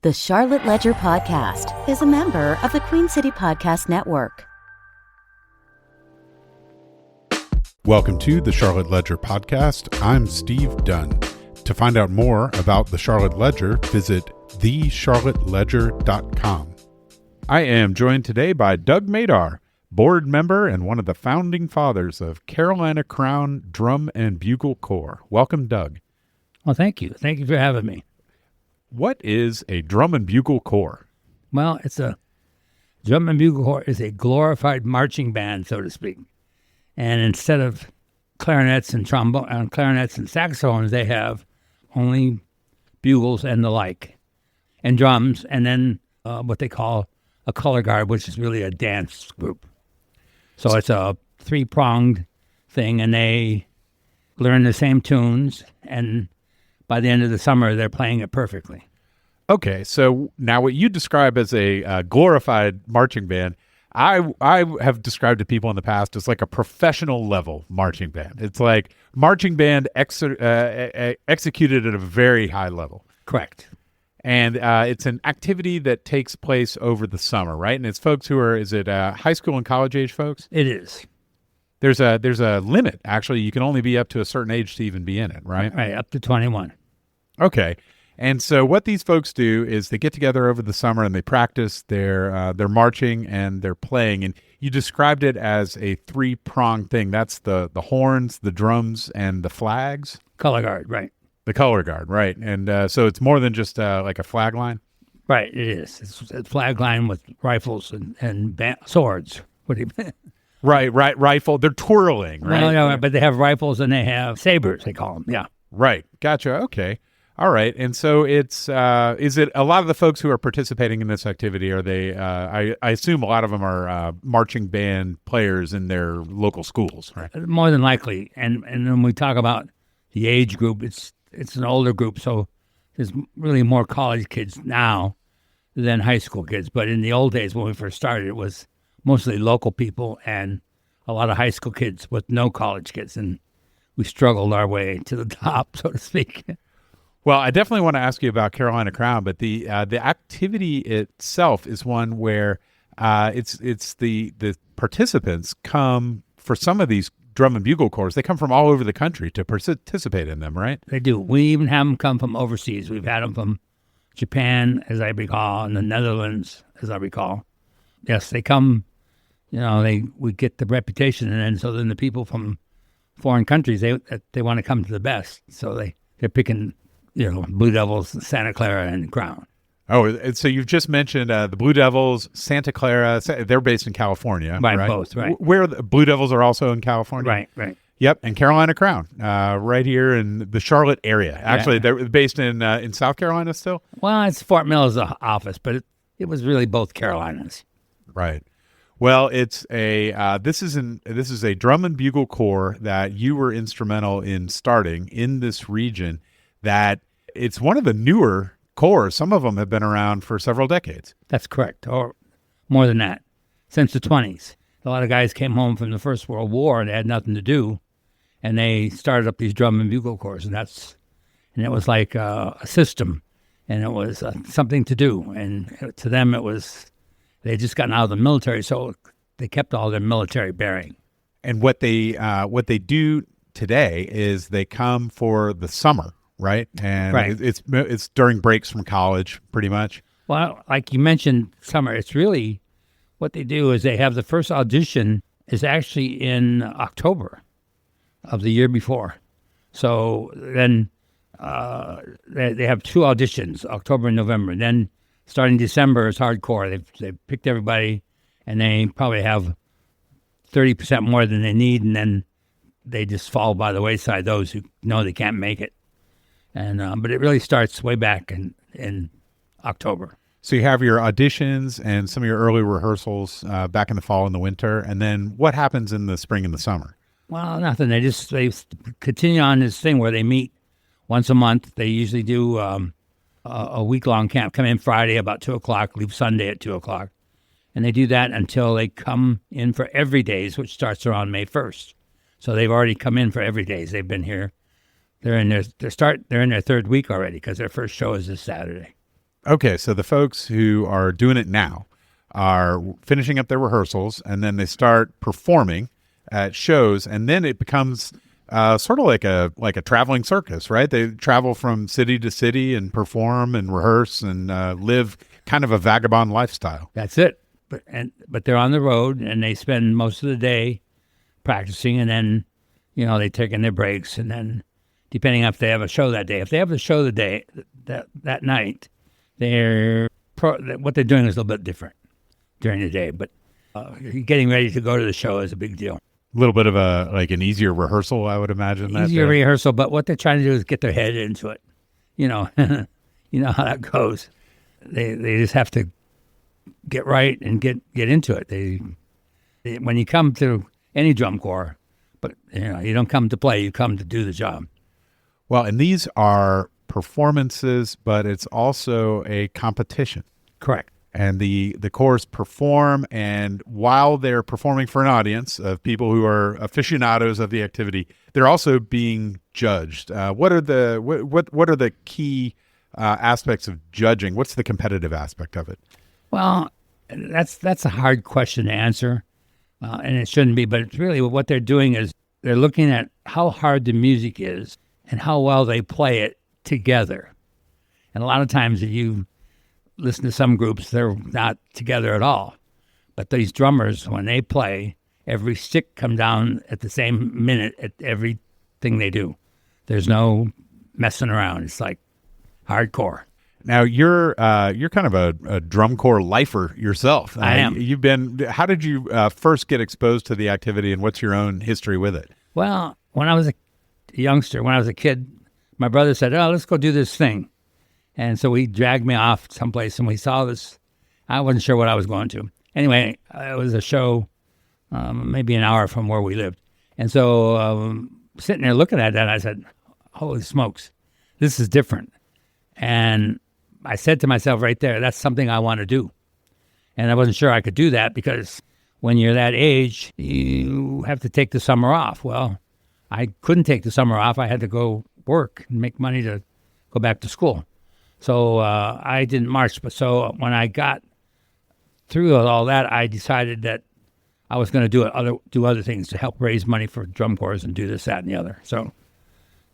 The Charlotte Ledger Podcast is a member of the Queen City Podcast Network. Welcome to the Charlotte Ledger Podcast. I'm Steve Dunn. To find out more about the Charlotte Ledger, visit thecharlotteledger.com. I am joined today by Doug Madar, board member and one of the founding fathers of Carolina Crown Drum and Bugle Corps. Welcome, Doug. Well, thank you. Thank you for having me. What is a drum and bugle corps? Well, drum and bugle corps is a glorified marching band, so to speak. And instead of clarinets and clarinets and saxophones, they have only bugles and the like, and drums, and then what they call a color guard, which is really a dance group. So it's a three-pronged thing, and they learn the same tunes, and by the end of the summer, they're playing it perfectly. Okay, so now what you describe as a glorified marching band, I have described to people in the past as like a professional level marching band. It's like marching band executed at a very high level. Correct. And it's an activity that takes place over the summer, right? And it's folks who are, is it high school and college age folks? It is. There's a limit, actually. You can only be up to a certain age to even be in it, right? Right, up to 21. Okay. And so what these folks do is they get together over the summer and they practice their marching and their playing. And you described it as a three-pronged thing. That's the horns, the drums, and the flags? Color guard, right. The color guard, right. And so it's more than just like a flag line? Right, it is. It's a flag line with rifles and swords. What do you mean? Right, rifle. They're twirling, right? Well, no, but they have rifles and they have sabers, they call them, yeah. Right, gotcha, okay. All right, and so it's, is it a lot of the folks who are participating in this activity, are they, I assume a lot of them are marching band players in their local schools, right? More than likely, and when we talk about the age group, it's an older group, so there's really more college kids now than high school kids, but in the old days when we first started, it was mostly local people and a lot of high school kids with no college kids, and we struggled our way to the top, so to speak. Well, I definitely want to ask you about Carolina Crown, but the activity itself is one where it's the participants come for some of these drum and bugle corps. They come from all over the country to participate in them, right? They do. We even have them come from overseas. We've had them from Japan, as I recall, and the Netherlands, as I recall. Yes, they come. We get the reputation, and then the people from foreign countries they want to come to the best, so they're picking Blue Devils, Santa Clara, and Crown. Oh, so you've just mentioned the Blue Devils, Santa Clara. They're based in California, right? Both, right. Where the Blue Devils are also in California, right. Yep, and Carolina Crown, right here in the Charlotte area. Actually, They're based in South Carolina still. Well, it's Fort Mills office, but it was really both Carolinas. Right. Well, it's this is a drum and bugle corps that you were instrumental in starting in this region. That it's one of the newer corps. Some of them have been around for several decades. That's correct, or more than that, since the 1920s. A lot of guys came home from the First World War and they had nothing to do, and they started up these drum and bugle corps, and it was like a system, and it was something to do, and to them it was. They had just gotten out of the military, so they kept all their military bearing. And what they do today is they come for the summer, right? And right. It's during breaks from college, pretty much. Well, like you mentioned, summer. It's really what they do is they have the first audition is actually in October of the year before. So then they have two auditions, October and November. Then starting December is hardcore. They've picked everybody, and they probably have 30% more than they need, and then they just fall by the wayside, those who know they can't make it. And but it really starts way back in October. So you have your auditions and some of your early rehearsals back in the fall and the winter, and then what happens in the spring and the summer? Well, nothing. They continue on this thing where they meet once a month. They usually do a week-long camp. Come in Friday about 2 o'clock, leave Sunday at 2 o'clock. And they do that until they come in for every days, which starts around May 1st. So they've already come in for every days. They've been here. They're in their third week already because their first show is this Saturday. Okay, so the folks who are doing it now are finishing up their rehearsals, and then they start performing at shows, and then it becomes sort of like a traveling circus, right? They travel from city to city and perform and rehearse and live kind of a vagabond lifestyle. That's it. But they're on the road, and they spend most of the day practicing, and then they take in their breaks, and then depending on if they have a show that day. If they have a show the day that night, what they're doing is a little bit different during the day. But getting ready to go to the show is a big deal. A little bit of an easier rehearsal, I would imagine. Easier rehearsal, but what they're trying to do is get their head into it. You know how that goes. They just have to get right and get into it. When you come to any drum corps, but you don't come to play, you come to do the job. Well, and these are performances, but it's also a competition. Correct. And the corps perform, and while they're performing for an audience of people who are aficionados of the activity, they're also being judged. What are the key aspects of judging? What's the competitive aspect of it? Well, that's a hard question to answer, and it shouldn't be. But it's really what they're doing is they're looking at how hard the music is and how well they play it together. And a lot of times, if you listen to some groups, they're not together at all. But these drummers, when they play, every stick comes down at the same minute at everything they do. There's no messing around. It's like hardcore. Now you're kind of a drum corps lifer yourself. I am. How did you first get exposed to the activity, and what's your own history with it? Well, when I was a youngster, when I was a kid, my brother said, "Oh, let's go do this thing." And so he dragged me off someplace, and we saw this. I wasn't sure what I was going to. Anyway, it was a show maybe an hour from where we lived. And so sitting there looking at that, I said, holy smokes, this is different. And I said to myself right there, that's something I want to do. And I wasn't sure I could do that because when you're that age, you have to take the summer off. Well, I couldn't take the summer off. I had to go work and make money to go back to school. So I didn't march. But so when I got through all that, I decided that I was going to do other things to help raise money for drum corps and do this, that, and the other. So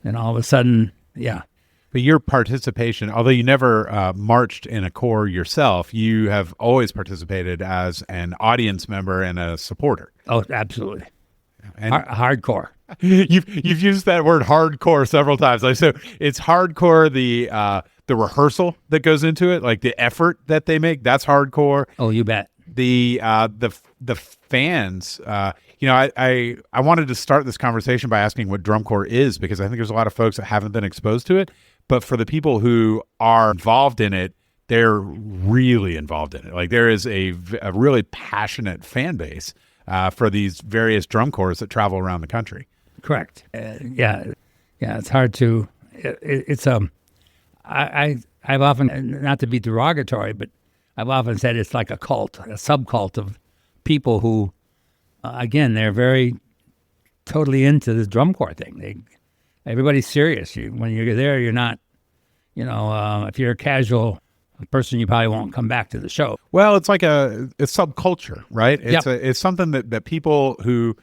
then all of a sudden, yeah. But your participation, although you never marched in a corps yourself, you have always participated as an audience member and a supporter. Oh, absolutely. And hardcore. You've used that word hardcore several times. Like, so it's hardcore, the rehearsal that goes into it, like the effort that they make, that's hardcore. Oh, you bet. The fans, I wanted to start this conversation by asking what drum corps is, because I think there's a lot of folks that haven't been exposed to it. But for the people who are involved in it, they're really involved in it. Like there is a really passionate fan base for these various drum corps that travel around the country. Correct. Yeah. It's hard to. I've often, not to be derogatory, but I've often said it's like a cult, a subcult of people who, again, they're very totally into this drum corps thing. Everybody's serious. When you're there, you're not, if you're a casual person, you probably won't come back to the show. Well, it's like a subculture, right? It's something that people who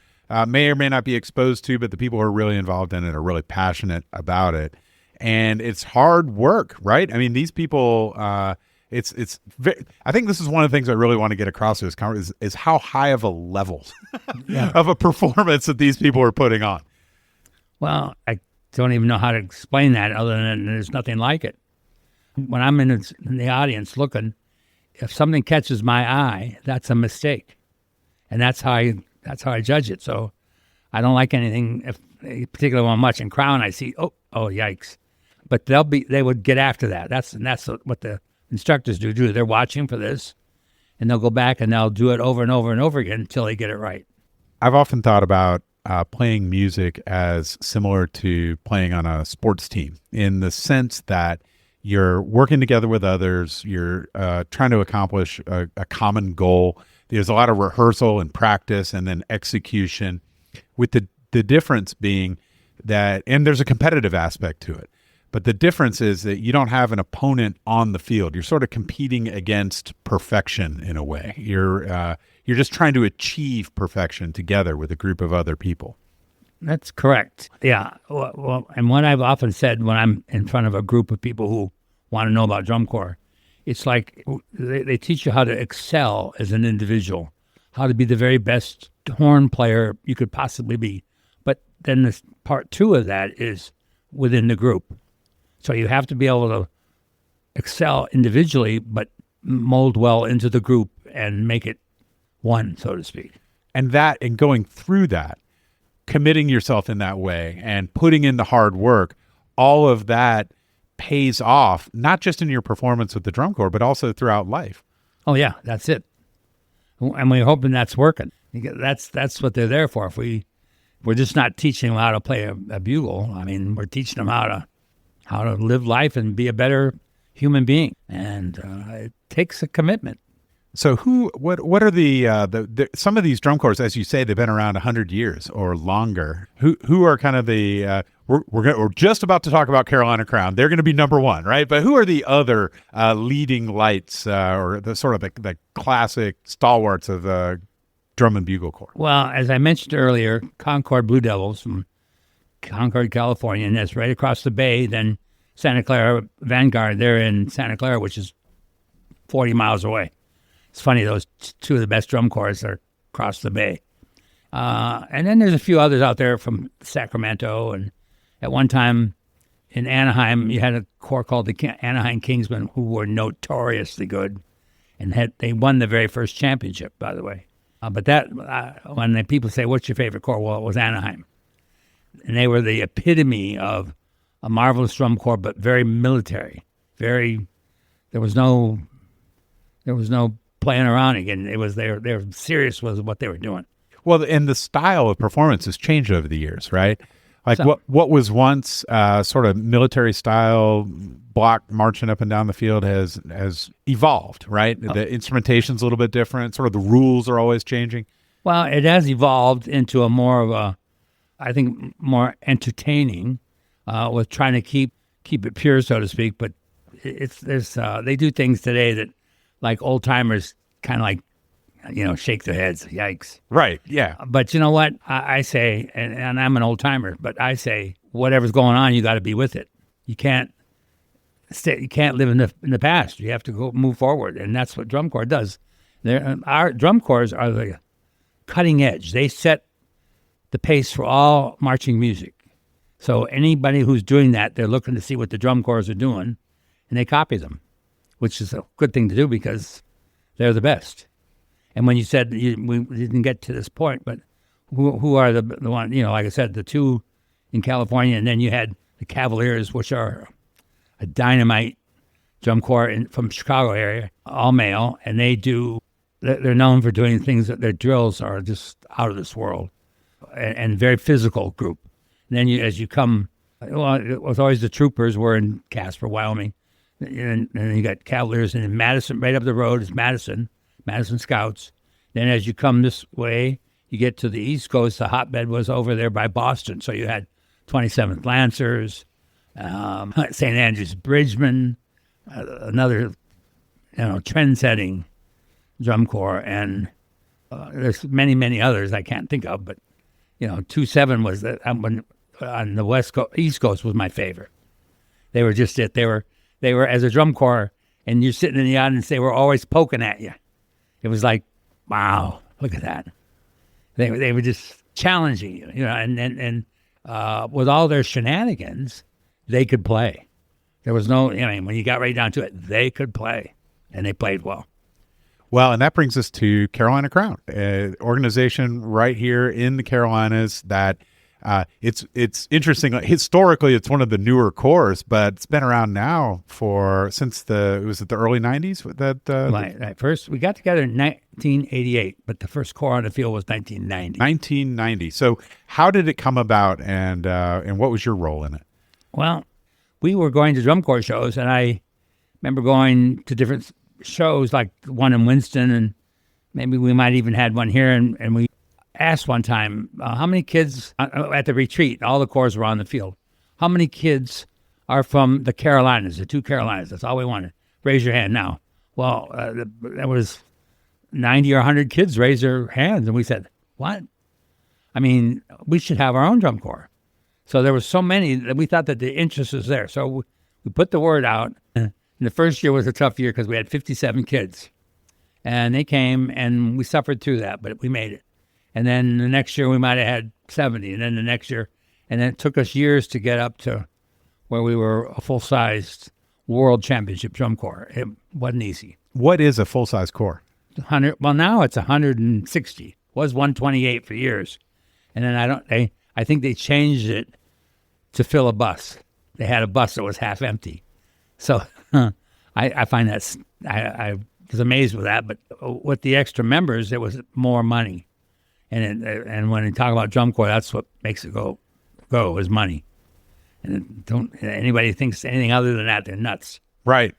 may or may not be exposed to, but the people who are really involved in it are really passionate about it. And it's hard work, right? I mean, these people, I think this is one of the things I really want to get across to this conversation is how high of a level of a performance that these people are putting on. Well, I don't even know how to explain that other than there's nothing like it. When I'm in the audience looking, if something catches my eye, that's a mistake. And that's how I judge it. So I don't like anything, particularly when I'm watching Crown, I see, oh, yikes. But they would get after that. That's what the instructors do. They're watching for this, and they'll go back and they'll do it over and over and over again until they get it right. I've often thought about playing music as similar to playing on a sports team, in the sense that you're working together with others, you're trying to accomplish a common goal. There's a lot of rehearsal and practice and then execution, with the difference being that, and there's a competitive aspect to it. But the difference is that you don't have an opponent on the field. You're sort of competing against perfection in a way. You're just trying to achieve perfection together with a group of other people. That's correct. Yeah. Well, and what I've often said when I'm in front of a group of people who want to know about drum corps, it's like they teach you how to excel as an individual, how to be the very best horn player you could possibly be. But then this part two of that is within the group. So you have to be able to excel individually, but mold well into the group and make it one, so to speak. And going through that, committing yourself in that way and putting in the hard work, all of that pays off, not just in your performance with the drum corps, but also throughout life. Oh, yeah, that's it. And we're hoping that's working. That's what they're there for. If we're just not teaching them how to play a bugle. I mean, we're teaching them how to live life and be a better human being. And it takes a commitment. So what are the some of these drum corps, as you say, they've been around 100 years or longer. Who are kind of the we're just about to talk about Carolina Crown. They're going to be number one, right? But who are the other leading lights or the sort of the classic stalwarts of drum and bugle corps? Well, as I mentioned earlier, Concord Blue Devils from Concord, California, and that's right across the bay. Then Santa Clara Vanguard, they're in Santa Clara, which is 40 miles away. It's funny, those two of the best drum corps are across the bay. And then there's a few others out there from Sacramento. And at one time in Anaheim, you had a corps called the Anaheim Kingsmen, who were notoriously good. And they won the very first championship, by the way. But when people say, what's your favorite corps? Well, it was Anaheim. And they were the epitome of a marvelous drum corps, but very military. There was no playing around again. It was they were serious with what they were doing. Well, and the style of performance has changed over the years, right? Like what was once sort of military style block marching up and down the field has evolved, right? Oh. The instrumentation's a little bit different. Sort of the rules are always changing. Well, it has evolved into I think more entertaining, with trying to keep it pure, so to speak. But they do things today that, like old timers, kind of like, shake their heads. Yikes! Right? Yeah. But you know what I say, and I'm an old timer, but I say whatever's going on, you got to be with it. You can't live in the past. You have to move forward, and that's what drum corps does. Our drum corps are the cutting edge. They set the pace for all marching music. So anybody who's doing that, they're looking to see what the drum corps are doing, and they copy them, which is a good thing to do because they're the best. And when you said we didn't get to this point, but who are the one, like I said, the two in California, and then you had the Cavaliers, which are a dynamite drum corps from Chicago area, all male, and they're known for doing things that their drills are just out of this world. And very physical group. And then it was always the Troopers were in Casper, Wyoming. And you got Cavaliers, and in Madison, right up the road is Madison Scouts. Then as you come this way, you get to the East Coast, the hotbed was over there by Boston. So you had 27th Lancers, St. Andrews Bridgemen, another, trend-setting drum corps. And there's many, many others I can't think of, but 2-7 was on the East Coast was my favorite. They were just it. They were as a drum corps, and you're sitting in the audience. They were always poking at you. It was like, wow, look at that. They were just challenging you, and with all their shenanigans, they could play. There was no, when you got right down to it, they could play, and they played well. Well, and that brings us to Carolina Crown, an organization right here in the Carolinas that it's interesting. Historically, it's one of the newer corps, but it's been around now since the early 90s? Right. First, we got together in 1988, but the first corps on the field was 1990. 1990. So how did it come about, and what was your role in it? Well, we were going to drum corps shows, and I remember going to different shows, like one in Winston, and maybe we might even had one here, and we asked one time, how many kids at the retreat, all the corps were on the field, how many kids are from the Carolinas, the 2 Carolinas. That's all we wanted. Raise your hand now. Well, there was 90 or 100 kids raised their hands, and we said, what? I mean, we should have our own drum corps. So there was so many that we thought that the interest was there. So we put the word out. And the first year was a tough year because we had 57 kids. And they came, and we suffered through that, but we made it. And then the next year we might have had 70, and then the next year. And then it took us years to get up to where we were a full-sized world championship drum corps. It wasn't easy. What is a full-size corps? 100. Well, now it's 160. It was 128 for years. And then I think they changed it to fill a bus. They had a bus that was half empty. So I find I was amazed with that. But with the extra members, it was more money. And when you talk about drum corps, that's what makes it go is money. And don't anybody thinks anything other than that, they're nuts. Right.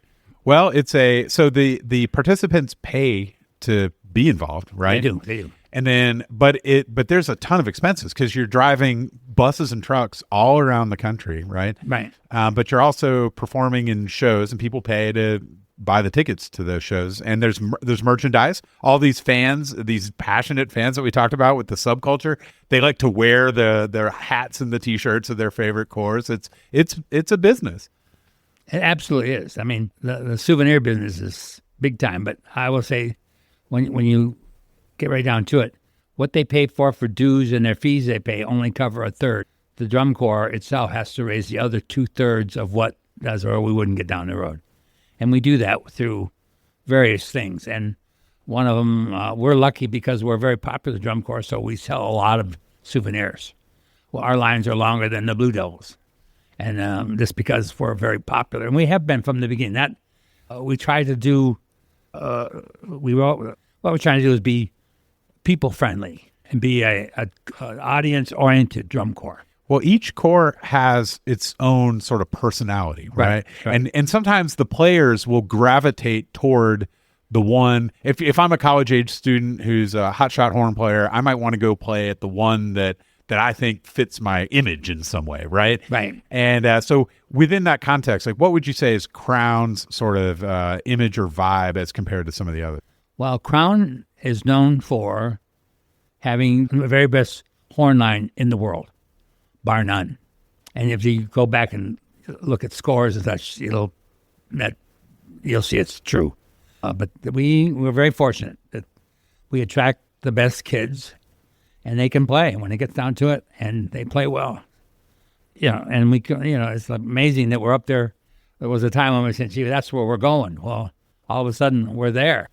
Well, so the participants pay to be involved, right? They do. And then, but there's a ton of expenses because you're driving buses and trucks all around the country, right? Right. But you're also performing in shows, and people pay to buy the tickets to those shows. And there's merchandise. All these fans, these passionate fans that we talked about with the subculture, they like to wear their hats and the T-shirts of their favorite corps. It's a business. It absolutely is. I mean, the souvenir business is big time. But I will say, when you get right down to it, what they pay for dues and their fees they pay only cover a third. The drum corps itself has to raise the other 2/3 of what does, or we wouldn't get down the road. And we do that through various things. And one of them, we're lucky because we're a very popular drum corps, so we sell a lot of souvenirs. Well, our lines are longer than the Blue Devils. And just because we're very popular. And we have been from the beginning. That we try to do, what we're trying to do is be people-friendly and be an audience-oriented drum corps. Well, each corps has its own sort of personality, right? And sometimes the players will gravitate toward the one. If I'm a college-age student who's a hotshot horn player, I might want to go play at the one that I think fits my image in some way, right? Right. And so within that context, like what would you say is Crown's sort of image or vibe as compared to some of the others? Well, Crown is known for having the very best horn line in the world, bar none. And if you go back and look at scores and such, you'll see it's true. But we're very fortunate that we attract the best kids, and they can play when it gets down to it, and they play well. And it's amazing that we're up there. There was a time when we said, "Gee, that's where we're going." Well, all of a sudden we're there.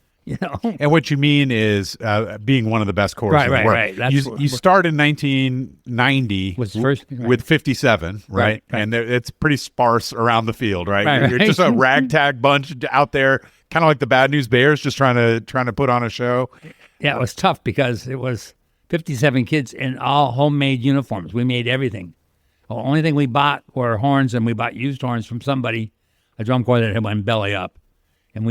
And what you mean is being one of the best corps in the world. Right. You start in 1990 with 57, right? And it's pretty sparse around the field, right? You're just a ragtag bunch out there, kind of like the Bad News Bears, just trying to put on a show. Yeah, it was tough because it was 57 kids in all homemade uniforms. We made everything. The only thing we bought were horns, and we bought used horns from somebody, a drum corps that had went belly up. And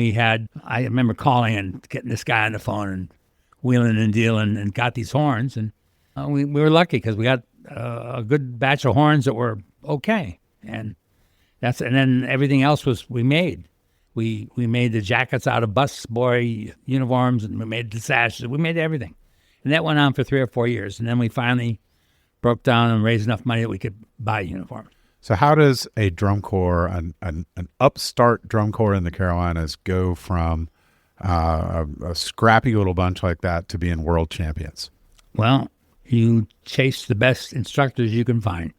I remember calling and getting this guy on the phone and wheeling and dealing and got these horns. And we were lucky because we got a good batch of horns that were okay. And then everything else we made. We made the jackets out of bus boy uniforms, and we made the sashes. We made everything. And that went on for 3 or 4 years. And then we finally broke down and raised enough money that we could buy uniforms. So how does a drum corps, an upstart drum corps in the Carolinas, go from a scrappy little bunch like that to being world champions? Well, you chase the best instructors you can find,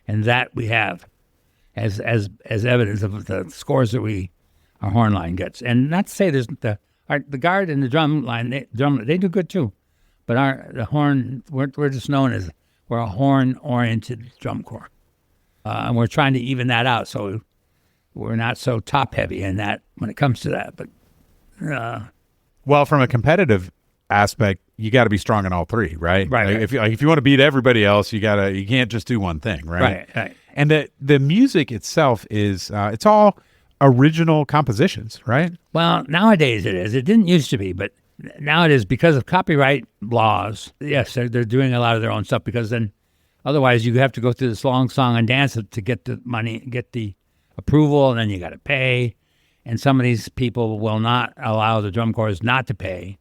and that we have as evidence of the scores that our horn line gets. And not to say there's the guard and the drum line, they do good too, but the horn, we're just known as we're a horn-oriented drum corps. And we're trying to even that out, so we're not so top-heavy in that when it comes to that. But well, from a competitive aspect, you got to be strong in all three, right? Right. If you want to beat everybody else, you can't just do one thing, right? Right. And the music itself is it's all original compositions, right? Well, nowadays it is. It didn't used to be, but now it is because of copyright laws. Yes, they're doing a lot of their own stuff because then Otherwise, you have to go through this long song and dance to get the money, get the approval, and then you got to pay. And some of these people will not allow the drum corps not to pay.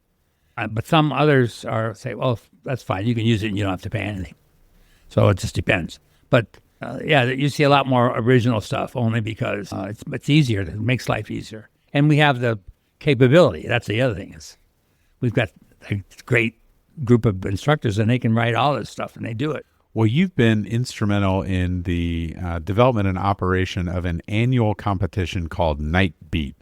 But some others say, well, that's fine. You can use it and you don't have to pay anything. So it just depends. But you see a lot more original stuff only because it's easier. It makes life easier. And we have the capability. That's the other thing is we've got a great group of instructors and they can write all this stuff and they do it. Well, you've been instrumental in the development and operation of an annual competition called Night Beat.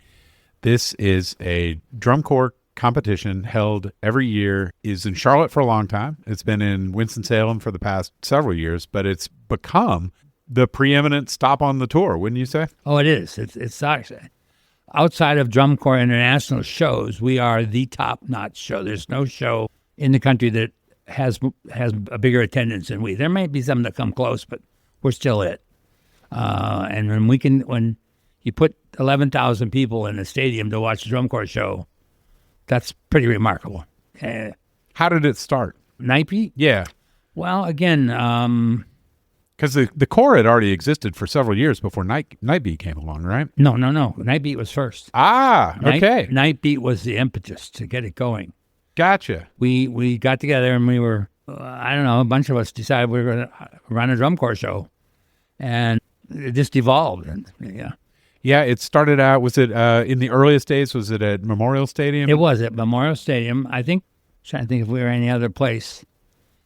This is a drum corps competition held every year, is in Charlotte for a long time. It's been in Winston-Salem for the past several years, but it's become the preeminent stop on the tour, wouldn't you say? Oh, it is. It's actually, outside of Drum Corps International shows, we are the top-notch show. There's no show in the country that has a bigger attendance than we. There may be some that come close, but we're still it. And when you put 11,000 people in a stadium to watch a drum corps show, that's pretty remarkable. How did it start? Night Beat? Yeah. Well, again, because the corps had already existed for several years before Night Beat came along, right? No. Night Beat was first. Okay. Night Beat was the impetus to get it going. Gotcha. We got together and we were, a bunch of us decided we were going to run a drum corps show. And it just evolved. And, Yeah, it started out, was it in the earliest days, was it at Memorial Stadium? It was at Memorial Stadium. I think, trying to think if we were any other place.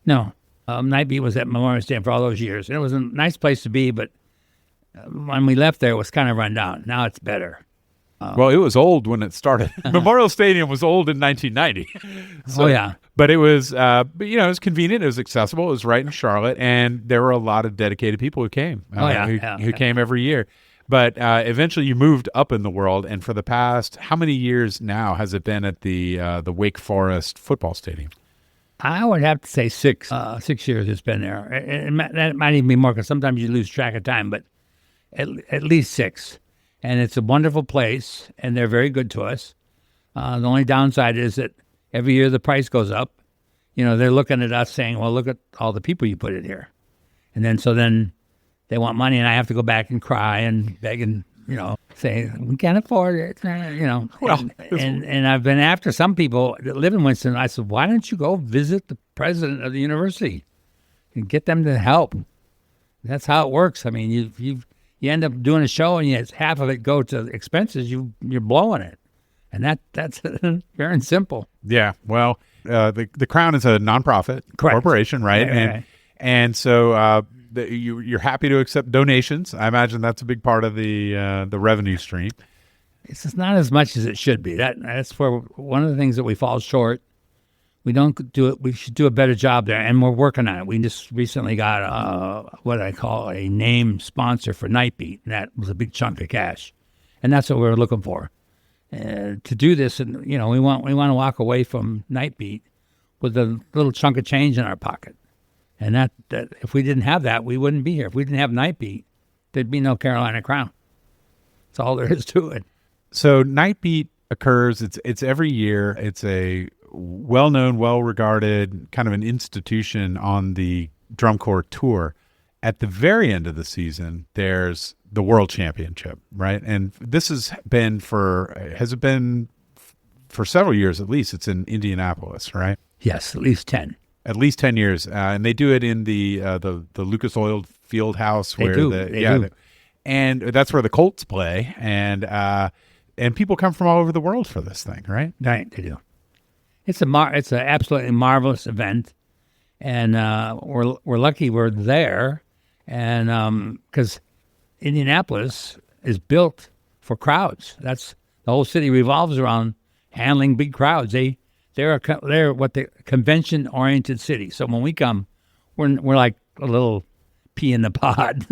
No, Night Beat was at Memorial Stadium for all those years. And it was a nice place to be, but when we left there, it was kind of run down. Now it's better. Well, it was old when it started. Memorial Stadium was old in 1990. So, yeah. But it was, it was convenient. It was accessible. It was right in Charlotte. And there were a lot of dedicated people who came, who came every year. But eventually you moved up in the world. And for the past, how many years now has it been at the Wake Forest football stadium? I would have to say 6 years it's been there. That might even be more because sometimes you lose track of time, but at least 6. And it's a wonderful place, and they're very good to us. The only downside is that every year the price goes up. They're looking at us saying, well, look at all the people you put in here. And then they want money, and I have to go back and cry and beg and, say, we can't afford it, Well, and I've been after some people that live in Winston. I said, why don't you go visit the president of the university and get them to help? That's how it works. I mean, you end up doing a show and half of it go to expenses, you're blowing it. And that's fair and simple. Yeah. Well, the Crown is a nonprofit corporation, right? And so you're happy to accept donations. I imagine that's a big part of the revenue stream. It's just not as much as it should be. That's where one of the things that we fall short. We don't do it. We should do a better job there, and we're working on it. We just recently got what I call a name sponsor for Night Beat, and that was a big chunk of cash, and that's what we were looking for to do this. And we want to walk away from Night Beat with a little chunk of change in our pocket, and that if we didn't have that, we wouldn't be here. If we didn't have Night Beat, there'd be no Carolina Crown. That's all there is to it. So Night Beat occurs. It's every year. It's a well-known, well-regarded, kind of an institution on the drum corps tour. At the very end of the season, there's the World Championship, right? And this has it been for several years at least. It's in Indianapolis, right? Yes, at least 10. At least 10 years. And they do it in the Lucas Oil Field House. They do. And that's where the Colts play. And people come from all over the world for this thing, right? Right, they do. It's an absolutely marvelous event, and we're lucky we're there, and because Indianapolis is built for crowds. That's the whole city revolves around handling big crowds. They're what the convention-oriented city. So when we come, we're like a little pea in the pod,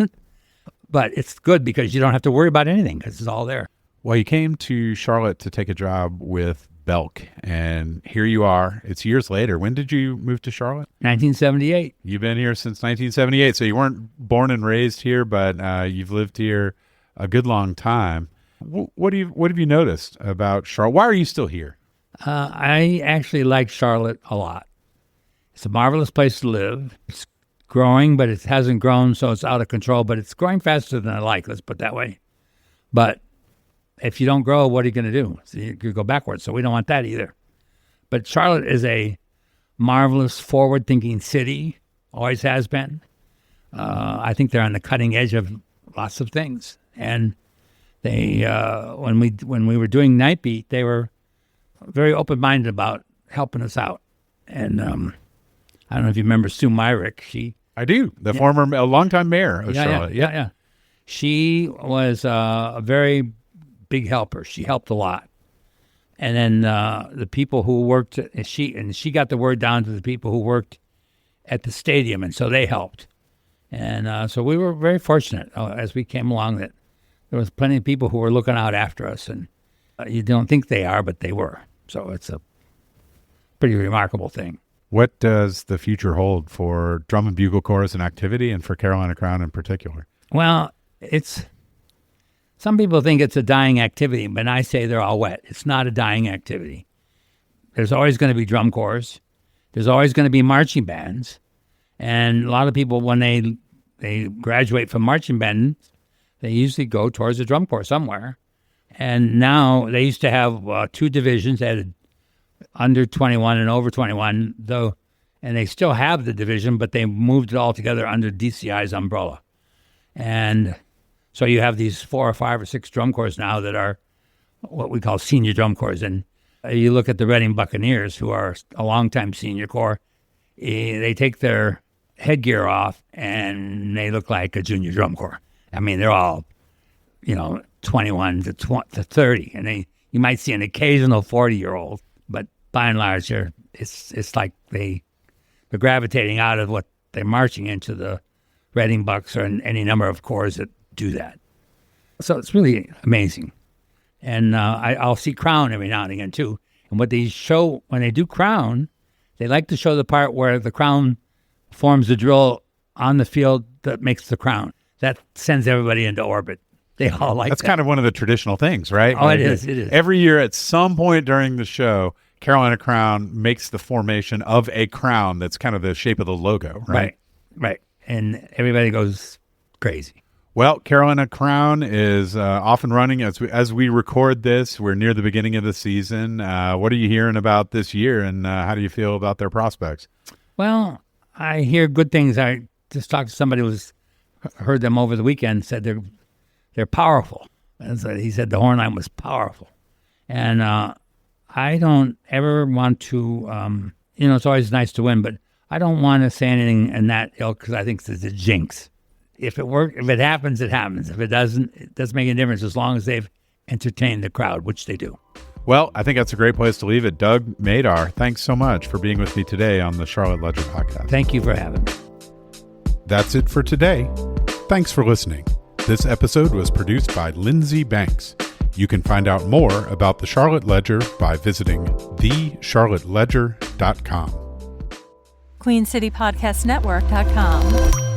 but it's good because you don't have to worry about anything because it's all there. Well, you came to Charlotte to take a job with Belk, and here you are. It's years later. When did you move to Charlotte? 1978. You've been here since 1978, so you weren't born and raised here, but you've lived here a good long time. What have you noticed about Charlotte? Why are you still here? I actually like Charlotte a lot. It's a marvelous place to live. It's growing, but it hasn't grown, so it's out of control. But it's growing faster than I like, let's put it that way. But if you don't grow, what are you going to do? So you go backwards, so we don't want that either. But Charlotte is a marvelous, forward-thinking city, always has been. I think they're on the cutting edge of lots of things. And they, when we were doing Night Beat, they were very open-minded about helping us out. And I don't know if you remember Sue Myrick. I do. A longtime mayor of Charlotte. Yeah. She was a very big helper. She helped a lot. And then the people who worked, she got the word down to the people who worked at the stadium, and so they helped. And so we were very fortunate as we came along that there was plenty of people who were looking out after us, and you don't think they are, but they were. So it's a pretty remarkable thing. What does the future hold for drum and bugle corps and activity, and for Carolina Crown in particular? Well, some people think it's a dying activity, but I say they're all wet. It's not a dying activity. There's always going to be drum corps. There's always going to be marching bands. And a lot of people, when they graduate from marching band, they usually go towards a drum corps somewhere. And now they used to have 2 divisions. They had under 21 and over 21, though, and they still have the division, but they moved it all together under DCI's umbrella. And so you have these 4 or 5 or 6 drum corps now that are what we call senior drum corps. And you look at the Reading Buccaneers, who are a longtime senior corps, they take their headgear off and they look like a junior drum corps. I mean, they're all, 21 to 30, and you might see an occasional 40-year-old, but by and large, it's like they're gravitating out of what they're marching into the Reading Bucks or any number of corps that do that. So it's really amazing. And I'll see Crown every now and again too. And what they show when they do Crown, they like to show the part where the Crown forms the drill on the field that makes the Crown. That sends everybody into orbit. They all like That's that. kind of one of the traditional things, right? Oh, it is. Every year at some point during the show, Carolina Crown makes the formation of a crown that's kind of the shape of the logo, right? Right. And everybody goes crazy. Well, Carolina Crown is off and running as we record this. We're near the beginning of the season. What are you hearing about this year, and how do you feel about their prospects? Well, I hear good things. I just talked to somebody who heard them over the weekend, said they're powerful. And so he said the horn line was powerful. And I don't ever want to, it's always nice to win, but I don't want to say anything in that ilk because I think it's a jinx. If it happens, it happens. If it doesn't, it doesn't make any difference as long as they've entertained the crowd, which they do. Well, I think that's a great place to leave it. Doug Madar, thanks so much for being with me today on the Charlotte Ledger Podcast. Thank you for having me. That's it for today. Thanks for listening. This episode was produced by Lindsey Banks. You can find out more about the Charlotte Ledger by visiting thecharlotteledger.com. QueenCityPodcastNetwork.com.